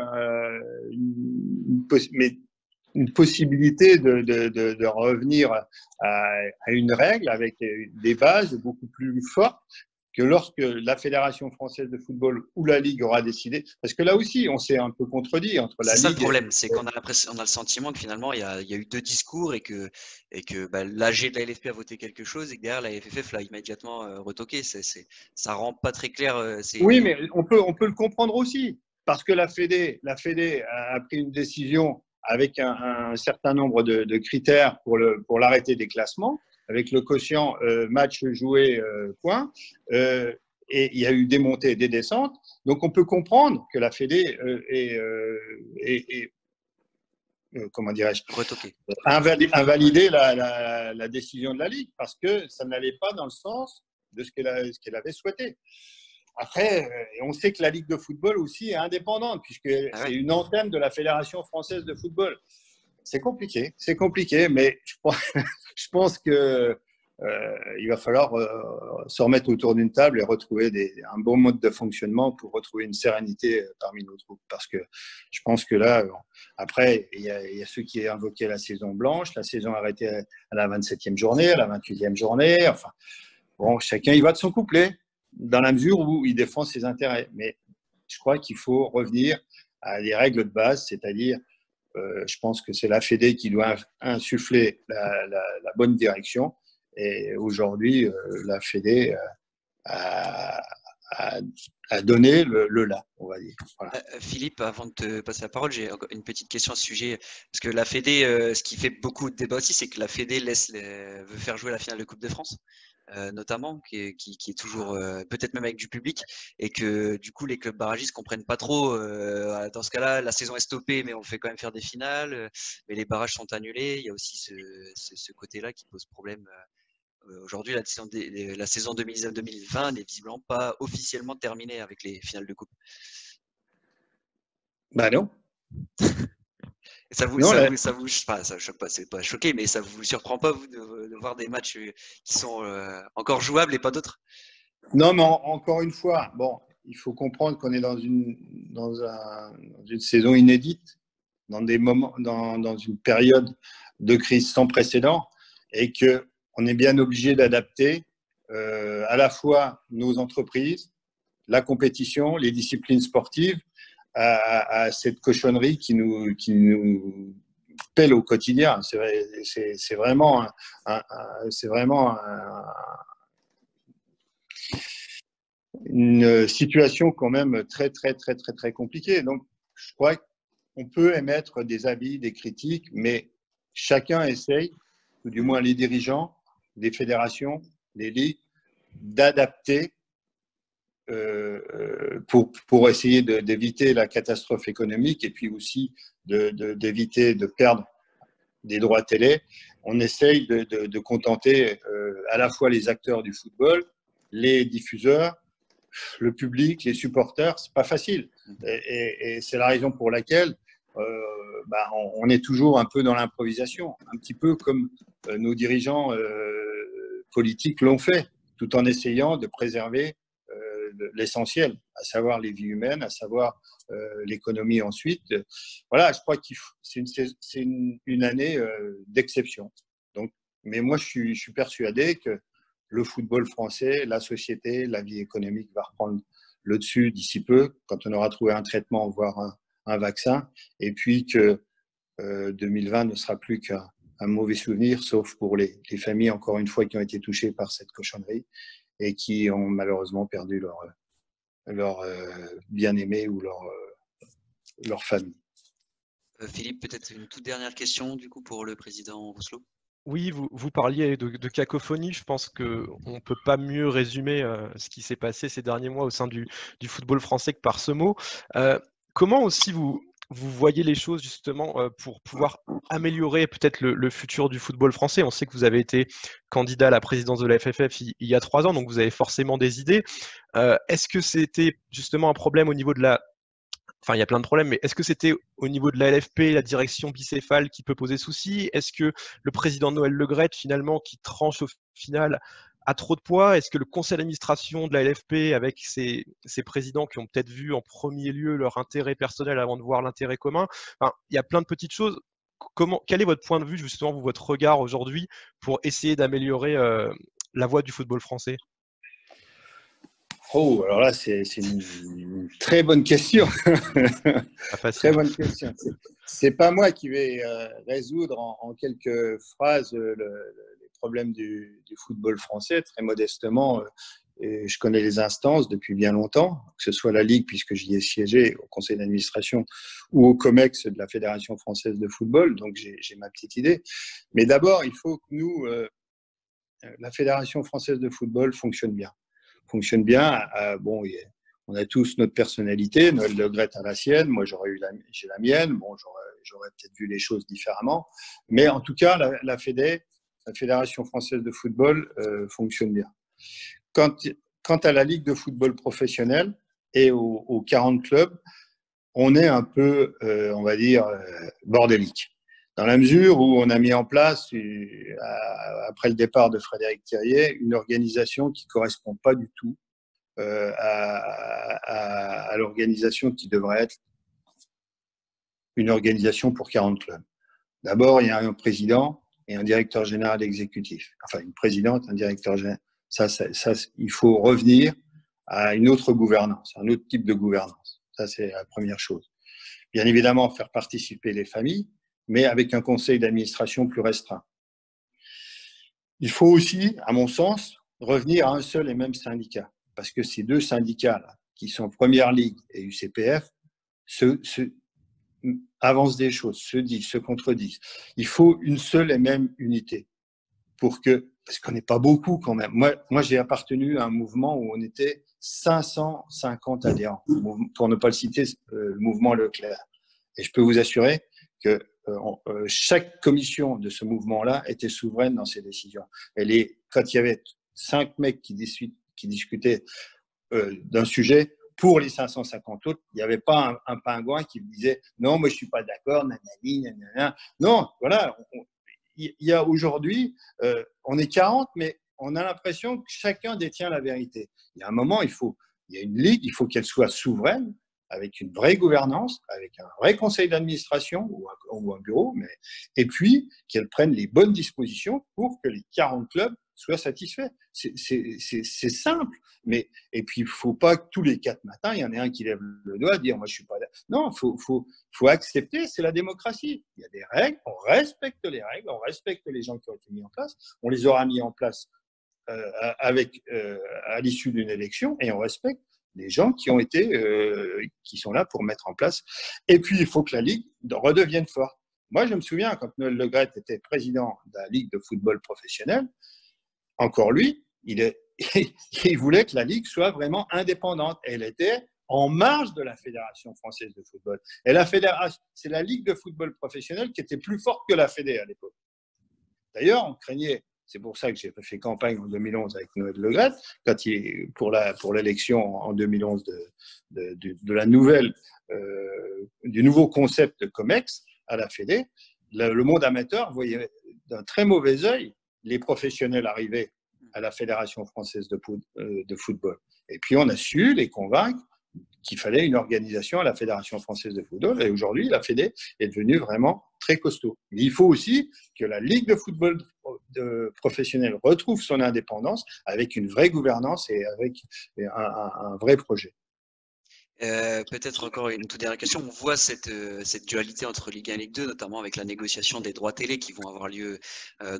une possibilité de revenir à une règle avec des bases beaucoup plus fortes que lorsque la Fédération française de football ou la Ligue aura décidé. Parce que là aussi, on s'est un peu contredit entre la Ligue. C'est ça le problème, c'est qu'on a le sentiment que finalement, il y a eu deux discours et que l'AG de la LFP a voté quelque chose et que derrière, la FFF l'a immédiatement retoqué. Ça rend pas très clair. Oui, mais on peut le comprendre aussi. Parce que la Fédé a pris une décision avec un certain nombre de critères pour l'arrêté des classements, avec le quotient match joué, point. Et il y a eu des montées et des descentes. Donc, on peut comprendre que la Fédé comment dirais-je, invalider la décision de la Ligue parce que ça n'allait pas dans le sens de ce qu'elle avait souhaité. Après, on sait que la Ligue de football aussi est indépendante puisque c'est une antenne de la Fédération française de football. C'est compliqué, mais je pense que il va falloir se remettre autour d'une table et retrouver un bon mode de fonctionnement pour retrouver une sérénité parmi nos troupes. Parce que je pense que là, après, il y a ceux qui ont invoqué la saison blanche, la saison arrêtée à la 27e journée, à la 28e journée. Enfin, bon, chacun y va de son couplet, dans la mesure où il défend ses intérêts. Mais je crois qu'il faut revenir à des règles de base, c'est-à-dire, je pense que c'est la Fédé qui doit insuffler la bonne direction. Et aujourd'hui, la Fédé a donné le là, on va dire. Voilà. Philippe, avant de te passer la parole, j'ai une petite question à ce sujet. Parce que la Fédé, ce qui fait beaucoup de débat aussi, c'est que la Fédé veut faire jouer la finale de Coupe de France. Notamment, qui est toujours peut-être même avec du public, et que du coup les clubs barragistes comprennent pas trop. Dans ce cas-là, la saison est stoppée, mais on fait quand même faire des finales, mais les barrages sont annulés. Il y a aussi ce côté-là qui pose problème. Aujourd'hui, la saison 2019-2020 n'est visiblement pas officiellement terminée avec les finales de coupe. Bah non. Et ça choque pas, c'est pas choqué, mais ça vous surprend pas vous de voir des matchs qui sont encore jouables et pas d'autres? Non, mais encore une fois, bon, il faut comprendre qu'on est dans une saison inédite, dans une période de crise sans précédent, et que on est bien obligé d'adapter à la fois nos entreprises, la compétition, les disciplines sportives à cette cochonnerie qui nous pèle au quotidien. C'est vraiment une situation quand même très, très, très, très, très compliquée. Donc, je crois qu'on peut émettre des avis, des critiques, mais chacun essaye, ou du moins les dirigeants, des fédérations, des ligues, d'adapter pour essayer d'éviter la catastrophe économique et puis aussi d'éviter de perdre des droits télé. On essaye de contenter à la fois les acteurs du football, les diffuseurs, le public, les supporters. C'est pas facile. Et c'est la raison pour laquelle on est toujours un peu dans l'improvisation, un petit peu comme nos dirigeants politiques l'ont fait, tout en essayant de préserver l'essentiel, à savoir les vies humaines, à savoir l'économie ensuite. Voilà, je crois que c'est une année d'exception. Donc, mais moi, je suis persuadé que le football français, la société, la vie économique va reprendre le dessus d'ici peu, quand on aura trouvé un traitement, voire un vaccin, et puis que 2020 ne sera plus qu'un mauvais souvenir, sauf pour les familles, encore une fois, qui ont été touchées par cette cochonnerie et qui ont malheureusement perdu leur bien-aimé ou leur famille. Philippe, peut-être une toute dernière question du coup pour le président Rousselot. Oui, vous parliez de cacophonie. Je pense qu'on ne peut pas mieux résumer ce qui s'est passé ces derniers mois au sein du football français que par ce mot. Comment aussi vous voyez les choses justement pour pouvoir améliorer peut-être le futur du football français? On sait que vous avez été candidat à la présidence de la FFF il y a 3 ans, donc vous avez forcément des idées. Est-ce que c'était justement un problème au niveau de la... Enfin, il y a plein de problèmes, mais est-ce que c'était au niveau de la LFP, la direction bicéphale qui peut poser souci? Est-ce que le président Noël Le Graët, finalement, qui tranche au final, a trop de poids? Est-ce que le conseil d'administration de la LFP, avec ses présidents qui ont peut-être vu en premier lieu leur intérêt personnel avant de voir l'intérêt commun? Enfin, il y a plein de petites choses. Quel est votre point de vue, justement, votre regard aujourd'hui pour essayer d'améliorer la voie du football français? Oh, alors là, c'est une très bonne question. Très bonne question. C'est pas moi qui vais résoudre en quelques phrases les problèmes du football français. Très modestement, et je connais les instances depuis bien longtemps, que ce soit la Ligue, puisque j'y ai siégé, au conseil d'administration, ou au COMEX de la Fédération française de football. Donc, j'ai ma petite idée. Mais d'abord, il faut que nous, la Fédération française de football fonctionne bien. Bon, on a tous notre personnalité. Noël Le Graët a la sienne. Moi, j'ai la mienne. Bon, j'aurais peut-être vu les choses différemment. Mais en tout cas, la Fédération française de football fonctionne bien. Quant à la Ligue de football professionnel et aux 40 clubs, on est un peu, on va dire, bordélique. Dans la mesure où on a mis en place, après le départ de Frédéric Thiriet, une organisation qui ne correspond pas du tout à l'organisation qui devrait être une organisation pour 40 clubs. D'abord, il y a un président et un directeur général exécutif. Enfin, une présidente, un directeur général. Ça, il faut revenir à une autre gouvernance, un autre type de gouvernance. Ça, c'est la première chose. Bien évidemment, faire participer les familles, mais avec un conseil d'administration plus restreint. Il faut aussi, à mon sens, revenir à un seul et même syndicat, parce que ces deux syndicats-là, qui sont Première Ligue et UCPF, avancent des choses, se disent, se contredisent. Il faut une seule et même unité, parce qu'on n'est pas beaucoup quand même. Moi, j'ai appartenu à un mouvement où on était 550 adhérents, pour ne pas le citer, le mouvement Leclerc. Et je peux vous assurer que chaque commission de ce mouvement-là était souveraine dans ses décisions. Quand il y avait 5 mecs qui discutaient d'un sujet, pour les 550 autres, il n'y avait pas un pingouin qui disait « Non, moi je ne suis pas d'accord, nanani, nanana ». Non, voilà, il y a aujourd'hui, on est 40, mais on a l'impression que chacun détient la vérité. Il y a un moment, il y a une ligue, il faut qu'elle soit souveraine, avec une vraie gouvernance, avec un vrai conseil d'administration ou un bureau, et puis qu'elle prenne les bonnes dispositions pour que les 40 clubs soient satisfaits. C'est simple, et puis il ne faut pas que tous les 4 matins, il y en ait un qui lève le doigt et dire « moi je ne suis pas d'accord ». Non, il faut accepter, c'est la démocratie. Il y a des règles, on respecte les règles, on respecte les gens qui ont été mis en place, on les aura mis en place à l'issue d'une élection, et on respecte les gens qui sont là pour mettre en place. Et puis, il faut que la Ligue redevienne forte. Moi, je me souviens, quand Noël Le Graët était président de la Ligue de football professionnel, encore lui, il voulait que la Ligue soit vraiment indépendante. Elle était en marge de la Fédération française de football. Et c'est la Ligue de football professionnel qui était plus forte que la Fédé à l'époque. D'ailleurs, on craignait C'est pour ça que j'ai fait campagne en 2011 avec Noël Le Graët, pour l'élection en 2011 de la nouvelle, du nouveau concept de COMEX à la Fédé. Le monde amateur voyait d'un très mauvais œil les professionnels arriver à la Fédération française de football. Et puis, on a su les convaincre qu'il fallait une organisation à la Fédération française de football. Et aujourd'hui, la Fédé est devenue vraiment très costaud. Mais il faut aussi que la Ligue de football professionnelle retrouve son indépendance avec une vraie gouvernance et avec un vrai projet. Peut-être encore une toute dernière question. On voit cette dualité entre Ligue 1 et Ligue 2, notamment avec la négociation des droits télé qui vont avoir lieu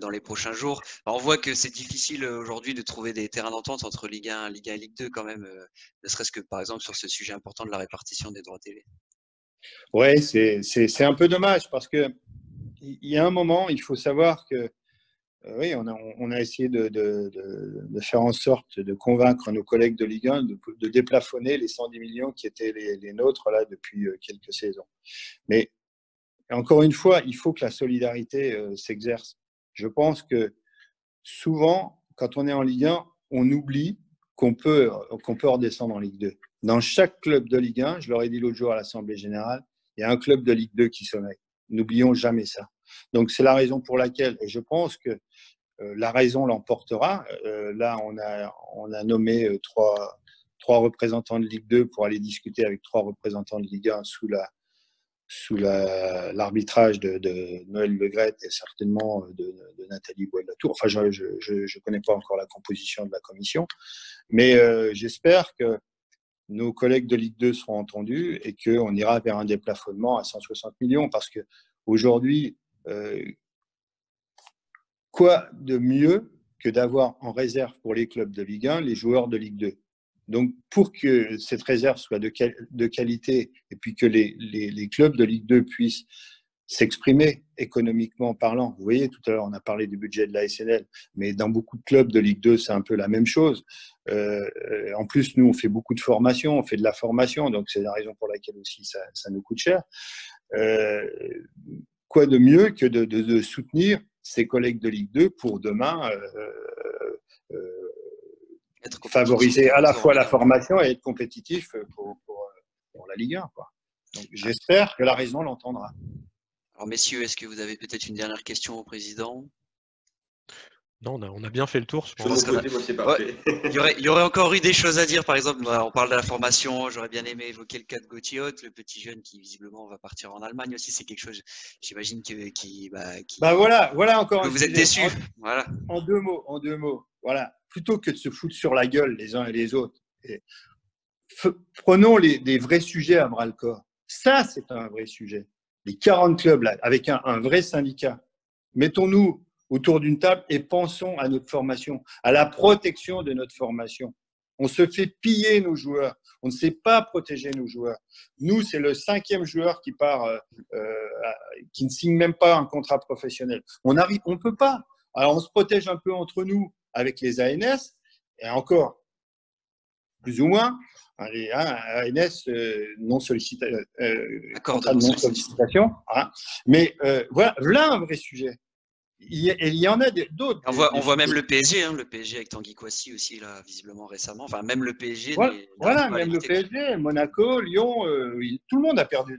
dans les prochains jours. Alors, on voit que c'est difficile aujourd'hui de trouver des terrains d'entente entre Ligue 1 et Ligue 2 quand même, ne serait-ce que par exemple sur ce sujet important de la répartition des droits télé. Ouais, c'est un peu dommage parce que il y a un moment, il faut savoir que oui, on a essayé de faire en sorte de convaincre nos collègues de Ligue 1 de déplafonner les 110 millions qui étaient les nôtres là depuis quelques saisons. Mais encore une fois, il faut que la solidarité s'exerce. Je pense que souvent, quand on est en Ligue 1, on oublie qu'on peut redescendre en Ligue 2. Dans chaque club de Ligue 1, je leur ai dit l'autre jour à l'Assemblée Générale, il y a un club de Ligue 2 qui sommeille. N'oublions jamais ça. Donc, c'est la raison pour laquelle, et je pense que la raison l'emportera. Là, on a nommé trois représentants de Ligue 2 pour aller discuter avec 3 représentants de Ligue 1 sous l'arbitrage de Noël Le Graët et certainement de Nathalie Bois-de-la-Tour. Enfin, je ne connais pas encore la composition de la commission, mais j'espère que nos collègues de Ligue 2 seront entendus et qu'on ira vers un déplafonnement à 160 millions parce qu'aujourd'hui, quoi de mieux que d'avoir en réserve pour les clubs de Ligue 1 les joueurs de Ligue 2. Donc, pour que cette réserve soit de qualité et puis que les clubs de Ligue 2 puissent s'exprimer économiquement parlant. Vous voyez, tout à l'heure, on a parlé du budget de la SNL, mais dans beaucoup de clubs de Ligue 2, c'est un peu la même chose. En plus, nous, on fait beaucoup de formation, on fait de la formation, donc c'est la raison pour laquelle aussi ça nous coûte cher. Quoi de mieux que de soutenir ses collègues de Ligue 2 pour demain favoriser à la fois la formation et être compétitif pour la Ligue 1, quoi. Donc, j'espère que la raison l'entendra. Alors, messieurs, est-ce que vous avez peut-être une dernière question au président ? Non, on a bien fait le tour. Je pense que c'est parfait. Il y aurait encore eu des choses à dire. Par exemple, on parle de la formation. J'aurais bien aimé évoquer le cas de Gauthier Hoth, le petit jeune qui visiblement va partir en Allemagne aussi. C'est quelque chose, j'imagine, voilà encore. Que vous êtes déçus. Voilà. En deux mots. Voilà. Plutôt que de se foutre sur la gueule les uns et les autres, prenons des vrais sujets à bras le corps. Ça, c'est un vrai sujet. Les 40 clubs là, avec un vrai syndicat. Mettons-nous autour d'une table et pensons à notre formation, à la protection de notre formation. On se fait piller nos joueurs. On ne sait pas protéger nos joueurs. Nous, c'est le 5e joueur qui part, qui ne signe même pas un contrat professionnel. On peut pas. Alors, on se protège un peu entre nous avec les ANS, et encore, plus ou moins, les ANS non sollicitation, contrat de non sollicitation. Hein. Mais voilà un vrai sujet. Il y en a d'autres. On voit même le PSG, le PSG avec Tanguy Kouassi aussi, là, visiblement récemment. Enfin, même le PSG. Voilà, même le PSG, Monaco, Lyon, tout le monde a perdu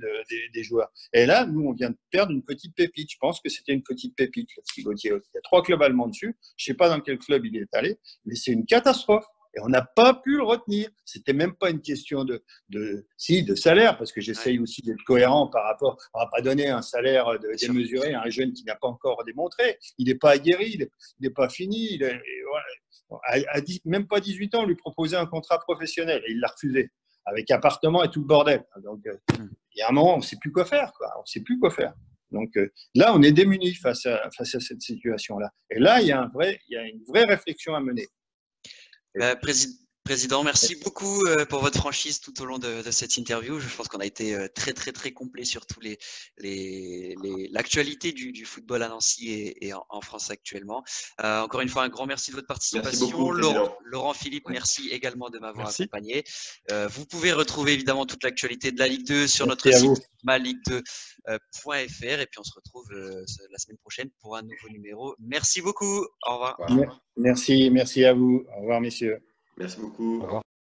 des joueurs. Et là, nous, on vient de perdre une petite pépite. Je pense que c'était une petite pépite, Gauthier Hoth. Il y a 3 clubs allemands dessus. Je ne sais pas dans quel club il est allé, mais c'est une catastrophe. Et on n'a pas pu le retenir. C'était même pas une question de salaire, parce que j'essaye aussi d'être cohérent par rapport. On va pas donner un salaire démesuré à un jeune qui n'a pas encore démontré. Il n'est pas aguerri, il n'est pas fini. Même pas 18 ans, on lui proposait un contrat professionnel et il l'a refusé, avec appartement et tout le bordel. Donc, il y a un moment, on ne sait plus quoi faire, quoi. On ne sait plus quoi faire. Donc là, on est démunis face à cette situation-là. Et là, il y a une vraie réflexion à mener. Président, merci beaucoup pour votre franchise tout au long de cette interview. Je pense qu'on a été très, très, très complet sur tous l'actualité du football à Nancy et en France actuellement. Encore une fois, un grand merci de votre participation. Merci beaucoup, Président. Laurent Philippe, Ouais. merci également de m'avoir Merci. accompagné. Vous pouvez retrouver évidemment toute l'actualité de la Ligue 2 sur Merci notre à vous. site maligue2.fr et puis on se retrouve la semaine prochaine pour un nouveau numéro. Merci beaucoup. Au revoir. Merci à vous. Au revoir, messieurs. Merci beaucoup. Au revoir.